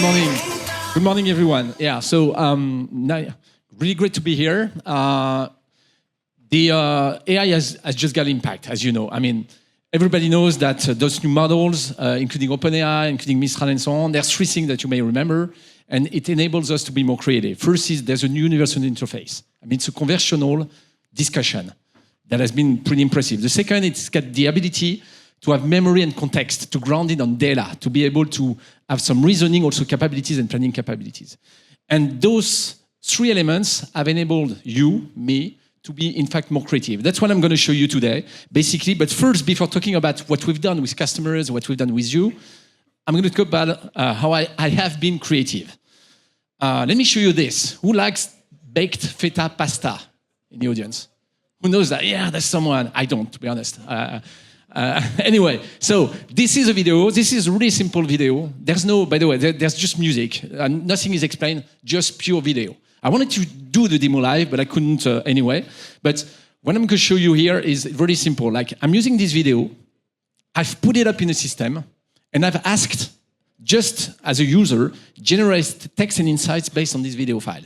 morning. Good morning, everyone. Yeah, so really great to be here. The AI has just got impact, as you know. I mean, everybody knows that those new models, including OpenAI, including Mistral and so on, there's three things that you may remember, and it enables us to be more creative. First is there's a new universal interface. I mean, it's a conversational discussion that has been pretty impressive. The second, it's got the ability to have memory and context, to ground it on data, to be able to have some reasoning also capabilities and planning capabilities. And those three elements have enabled you, me, to be, in fact, more creative. That's what I'm going to show you today, basically. But first, before talking about what we've done with customers, what we've done with you, I'm going to talk about how I have been creative. Let me show you this. Who likes baked feta pasta in the audience? Who knows that? Yeah, there's someone. I don't, to be honest. Anyway, so this is a video. This is a really simple video. There's no, by the way, there's just music. Nothing is explained, just pure video. I wanted to do the demo live, but I couldn't anyway. But what I'm going to show you here is very simple. Like, I'm using this video. I've put it up in a system, and I've asked, just as a user, generate text and insights based on this video file.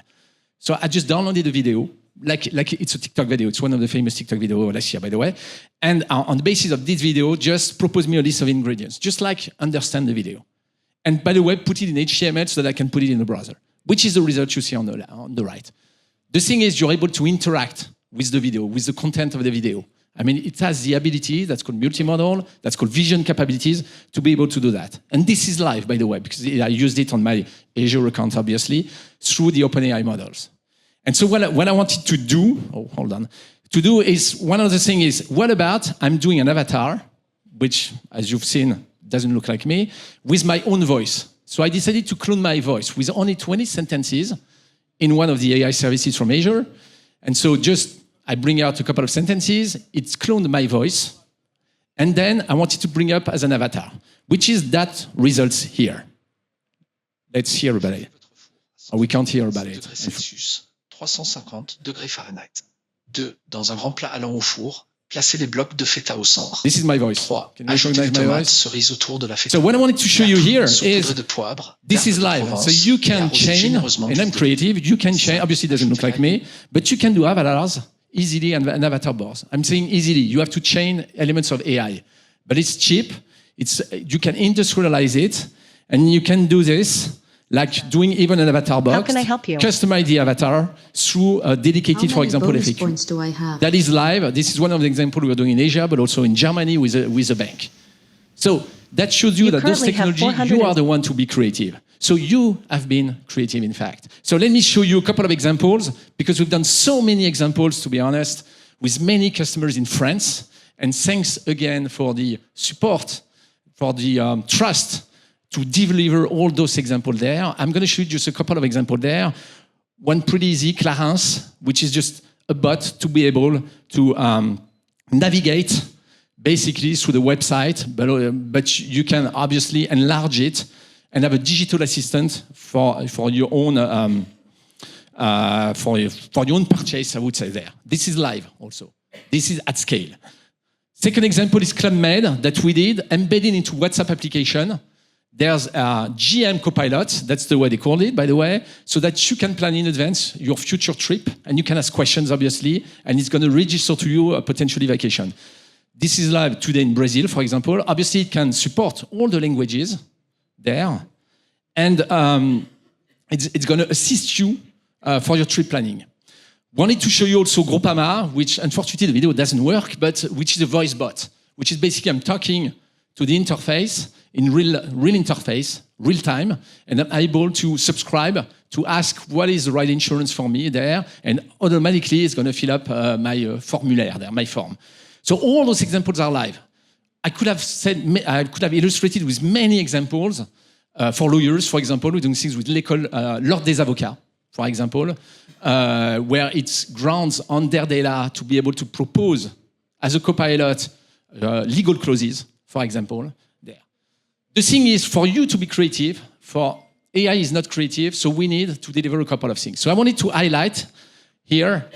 So I just downloaded the video. Like it's a TikTok video. It's one of the famous TikTok videos last year, by the way. And on the basis of this video, just propose me a list of ingredients, just like understand the video. And by the way, put it in HTML so that I can put it in the browser, which is the result you see on the right. The thing is, you're able to interact with the video, with the content of the video. I mean, it has the ability, that's called multimodal, that's called vision capabilities, to be able to do that. And this is live, by the way, because I used it on my Azure account, obviously, through the OpenAI models. And so what I wanted to do, to do is, one of the things is, what about I'm doing an avatar, which, as you've seen, doesn't look like me, with my own voice. So I decided to clone my voice with only 20 sentences in one of the AI services from Azure. And so I bring out a couple of sentences, it's cloned my voice, and then I wanted to bring up as an avatar, which is that results here. Let's hear about it. Oh, we can't hear about it. 350 degrés Fahrenheit. 2. Dans un grand plat allant au four, placez les blocs de feta au centre. This is my voice. 3. Ajoutez des tomates, cerises autour de la feta. So what I wanted to show you here is, de poivre, this is live. So you can change, and I'm creative, you can change, obviously it doesn't look like me, but you can do avatars easily and avatar boards. I'm saying easily, you have to chain elements of AI. But it's cheap, you can industrialize it, and you can do this, like doing even an avatar box. How can I help you? Customize the avatar through a dedicated, for example, FAQ. Points do I have? That is live. This is one of the examples we are doing in Asia, but also in Germany with a bank. So that shows you that those technologies, you are the one to be creative. So you have been creative, in fact. So let me show you a couple of examples, because we've done so many examples, to be honest, with many customers in France. And thanks again for the support, for the trust to deliver all those examples there. I'm going to show you just a couple of examples there. One pretty easy, Clarence, which is just a bot to be able to navigate basically through the website, but you can obviously enlarge it and have a digital assistant for your own for your own purchase, I would say there. This is live also. This is at scale. Second example is CloudMed that we did, embedded into WhatsApp application. There's a GM Copilot, that's the way they call it, by the way, so that you can plan in advance your future trip, and you can ask questions, obviously, and it's going to register to you a potentially vacation. This is live today in Brazil, for example. Obviously, it can support all the languages there, and it's going to assist you for your trip planning. Wanted to show you also Groupama, which unfortunately the video doesn't work, but which is a voice bot, which is basically I'm talking to the interface in real interface, real time, and I'm able to subscribe to ask what is the right insurance for me there, and automatically it's going to fill up my formulaire there, my form. So all those examples are live. I could have illustrated with many examples for lawyers, for example. We're doing things with l'Ordre des avocats, for example, where it's grounds on their data to be able to propose as a copilot legal clauses, for example. The thing is, for you to be creative, for AI is not creative, so we need to deliver a couple of things. So I wanted to highlight here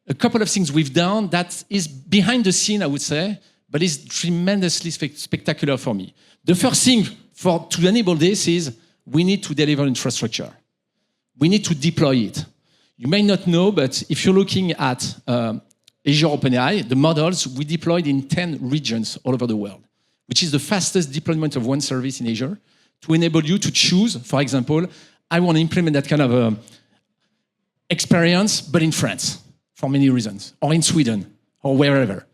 a couple of things we've done that is behind the scene, I would say, but is tremendously spectacular for me. The first thing to enable this is we need to deliver infrastructure. We need to deploy it. You may not know, but if you're looking at Azure OpenAI, the models we deployed in 10 regions all over the world, which is the fastest deployment of one service in Azure to enable you to choose, for example, I want to implement that kind of experience, but in France, for many reasons, or in Sweden, or wherever.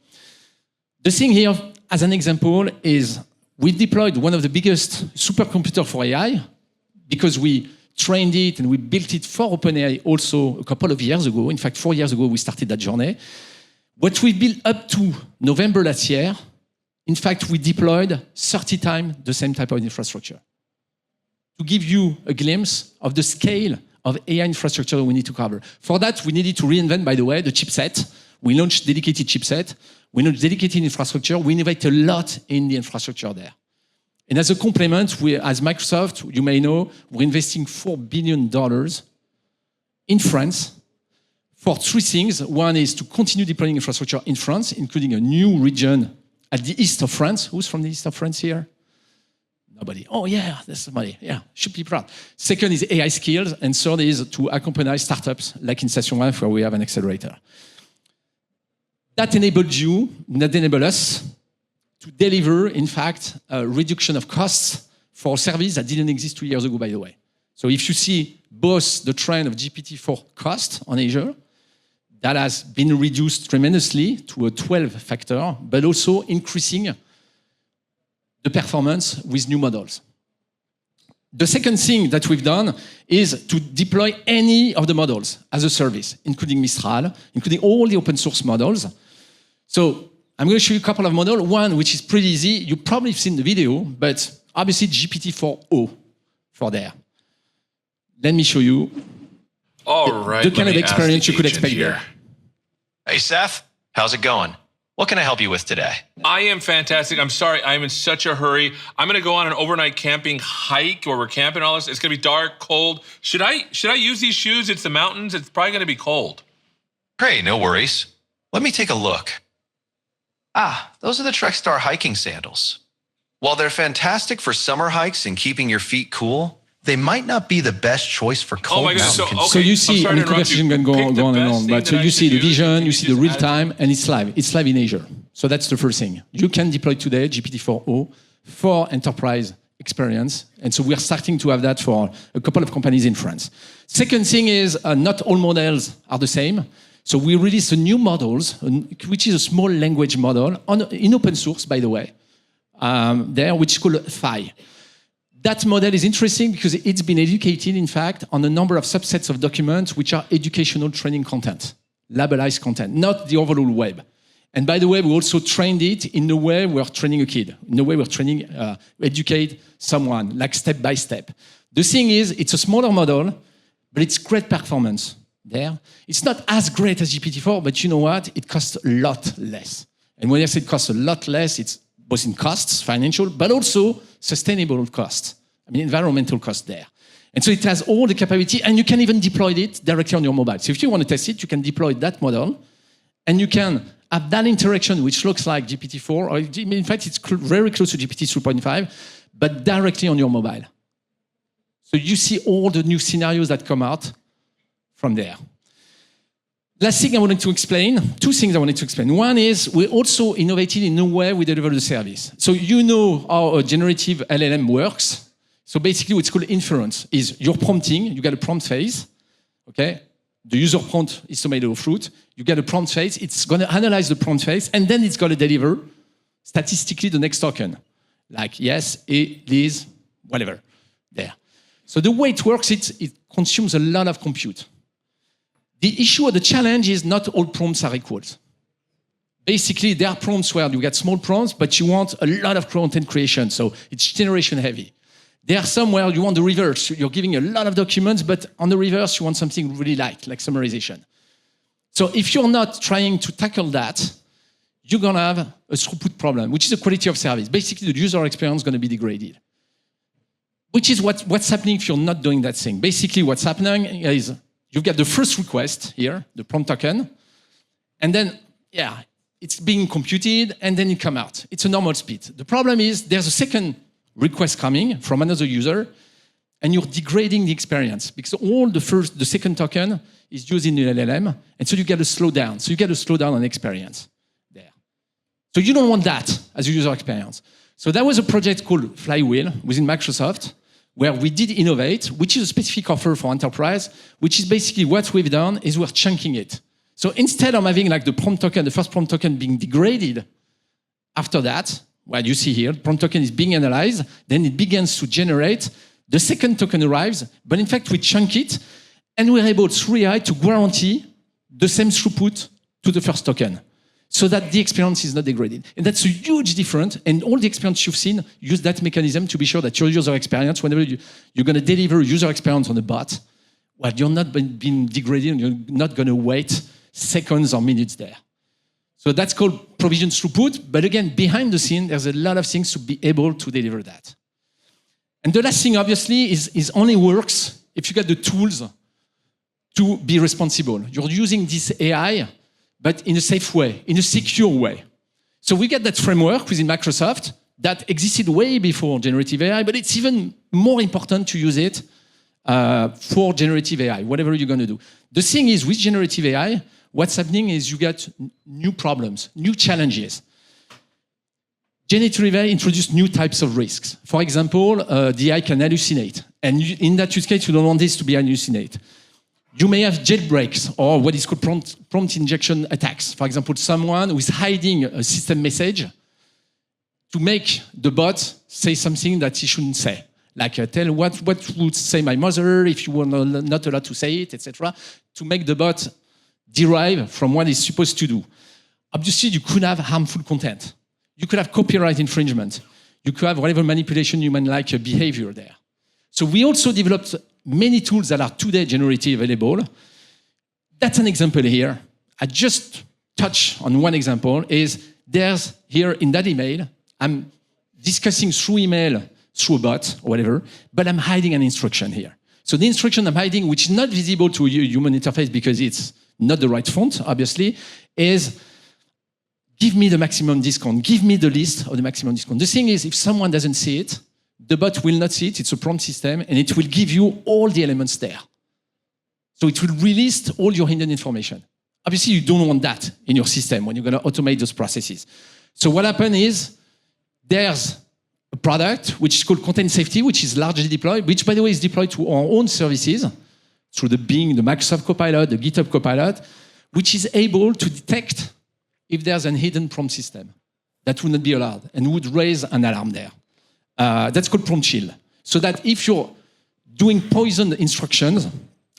The thing here, as an example, is we deployed one of the biggest supercomputers for AI because we trained it and we built it for OpenAI also a couple of years ago. In fact, 4 years ago, we started that journey. What we built up to November last year, in fact, we deployed 30 times the same type of infrastructure. To give you a glimpse of the scale of AI infrastructure we need to cover. For that, we needed to reinvent, by the way, the chipset. We launched dedicated chipset. We launched dedicated infrastructure. We innovate a lot in the infrastructure there. And as a complement, we, as Microsoft, you may know, we're investing $4 billion in France for 3 things. One is to continue deploying infrastructure in France, including a new region at the east of France. Who's from the east of France here? Nobody. Oh, yeah, there's somebody. Yeah, should be proud. Second is AI skills. And third is to accompany startups like in Station Life, where we have an accelerator. That enabled us to deliver, in fact, a reduction of costs for a service that didn't exist 2 years ago, by the way. So if you see both the trend of GPT-4 cost on Azure, that has been reduced tremendously to a 12 factor, but also increasing the performance with new models. The second thing that we've done is to deploy any of the models as a service, including Mistral, including all the open source models. So I'm going to show you a couple of models. One, which is pretty easy. You probably have seen the video, but obviously GPT-4o for there. Let me show you the kind of experience you could expect here. Hey, Seth, how's it going? What can I help you with today? I am fantastic. I'm sorry, I'm in such a hurry. I'm going to go on an overnight camping hike where we're camping all this. It's going to be dark, cold. Should I use these shoes? It's the mountains. It's probably going to be cold. Great, no worries. Let me take a look. Ah, those are the Trek Star hiking sandals. While they're fantastic for summer hikes and keeping your feet cool, they might not be the best choice for cold mountain conditions. So you see, I mean, conversation can go on and on, but so you see the vision, you see the real time, and it's live. It's live in Azure. So that's the first thing. You can deploy today GPT-4o for enterprise experience. And so we're starting to have that for a couple of companies in France. Second thing is not all models are the same. So we released a new models, which is a small language model in open source, by the way, which is called Phi. That model is interesting because it's been educated, in fact, on a number of subsets of documents which are educational training content, labelized content, not the overall web. And by the way, we also trained it in the way we're training a kid, in the way we're training, educate someone, like step by step. The thing is, it's a smaller model, but it's great performance there. It's not as great as GPT-4, but you know what? It costs a lot less. And when I say it costs a lot less, it's both in costs, financial, but also sustainable costs. I mean, environmental costs there. And so it has all the capability, and you can even deploy it directly on your mobile. So if you want to test it, you can deploy that model, and you can have that interaction, which looks like GPT-4, or in fact, it's very close to GPT 3.5, but directly on your mobile. So you see all the new scenarios that come out from there. Last thing I wanted to explain, 2 things I wanted to explain. One is we also innovated in the way we deliver the service. So you know how a generative LLM works. So basically what's called inference is you're prompting, you get a prompt phase, okay? The user prompt is tomato or fruit. You get a prompt phase, it's going to analyze the prompt phase, and then it's going to deliver statistically the next token. Like yes, it is, whatever, there. So the way it works, it consumes a lot of compute. The issue or the challenge is not all prompts are equal. Basically, there are prompts where you get small prompts, but you want a lot of content creation, so it's generation heavy. There are some where you want the reverse. You're giving a lot of documents, but on the reverse, you want something really light, like summarization. So if you're not trying to tackle that, you're going to have a throughput problem, which is a quality of service. Basically, the user experience is going to be degraded, which is what's happening if you're not doing that thing. Basically, what's happening is you've got the first request here, the prompt token, and then, yeah, it's being computed, and then it comes out. It's a normal speed. The problem is there's a second request coming from another user, and you're degrading the experience because all the second token is used in the LLM, and so you get a slowdown. So you get a slowdown on experience there. So you don't want that as a user experience. So that was a project called Flywheel within Microsoft, where we did innovate, which is a specific offer for enterprise, which is basically what we've done is we're chunking it. So instead of having like the prompt token, the first prompt token being degraded, after that, what you see here, prompt token is being analyzed, then it begins to generate, the second token arrives, but in fact we chunk it, and we're able through AI to guarantee the same throughput to the first token, so that the experience is not degraded. And that's a huge difference, and all the experience you've seen use that mechanism to be sure that your user experience, whenever you're going to deliver a user experience on a bot, well, you're not being degraded, and you're not going to wait seconds or minutes there. So that's called provision throughput, but again, behind the scene, there's a lot of things to be able to deliver that. And the last thing, obviously, is only works if you get the tools to be responsible. You're using this AI, but in a safe way, in a secure way. So we get that framework within Microsoft that existed way before generative AI, but it's even more important to use it for generative AI, whatever you're going to do. The thing is, with generative AI, what's happening is you get new problems, new challenges. Generative AI introduced new types of risks. For example, the AI can hallucinate. And in that use case, you don't want this to be hallucinate. You may have jailbreaks or what is called prompt injection attacks. For example, someone who is hiding a system message to make the bot say something that he shouldn't say. Like tell what would say my mother if you were not allowed to say it, etc. To make the bot derive from what it's supposed to do. Obviously, you could have harmful content. You could have copyright infringement. You could have whatever manipulation human-like behavior there. So we also developed many tools that are today generally available. That's an example here. I just touch on one example. Is there's here in that email, I'm discussing through email, through a bot or whatever, but I'm hiding an instruction here. So the instruction I'm hiding, which is not visible to a human interface because it's not the right font, obviously, is give me the maximum discount. Give me the list of the maximum discount. The thing is, if someone doesn't see it, the bot will not see it. It's a prompt system, and it will give you all the elements there. So it will release all your hidden information. Obviously, you don't want that in your system when you're going to automate those processes. So what happens is there's a product which is called Content Safety, which is largely deployed, which, by the way, is deployed to our own services through the Bing, the Microsoft Copilot, the GitHub Copilot, which is able to detect if there's an hidden prompt system that would not be allowed and would raise an alarm there. That's called prompt shield. So that if you're doing poisoned instructions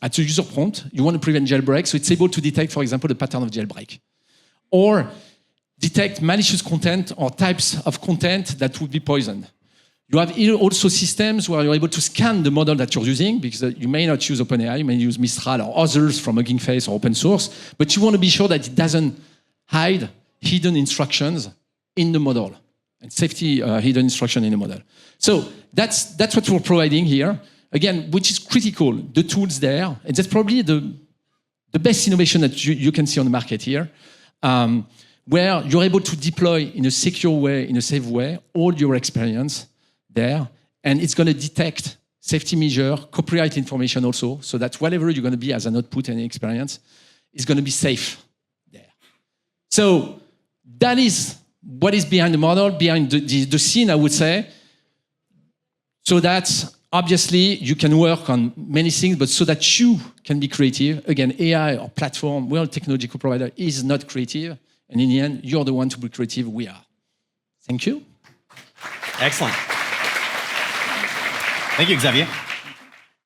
at a user prompt, you want to prevent jailbreak, so it's able to detect, for example, the pattern of jailbreak. Or detect malicious content or types of content that would be poisoned. You have also systems where you're able to scan the model that you're using, because you may not use OpenAI, you may use Mistral or others from Hugging Face or open source, but you want to be sure that it doesn't hide hidden instructions in the model, and safety hidden instruction in the model. So that's what we're providing here. Again, which is critical, the tools there, and that's probably the best innovation that you can see on the market here, where you're able to deploy in a secure way, in a safe way, all your experience there, and it's going to detect safety measure, copyright information also, so that whatever you're going to be as an output and experience is going to be safe there. So that is what is behind the model, behind the scene, I would say, so that obviously you can work on many things, but so that you can be creative. Again, AI or platform, well, technological provider is not creative, and in the end, you're the one to be creative, we are. Thank you. Excellent. Thank you, Xavier.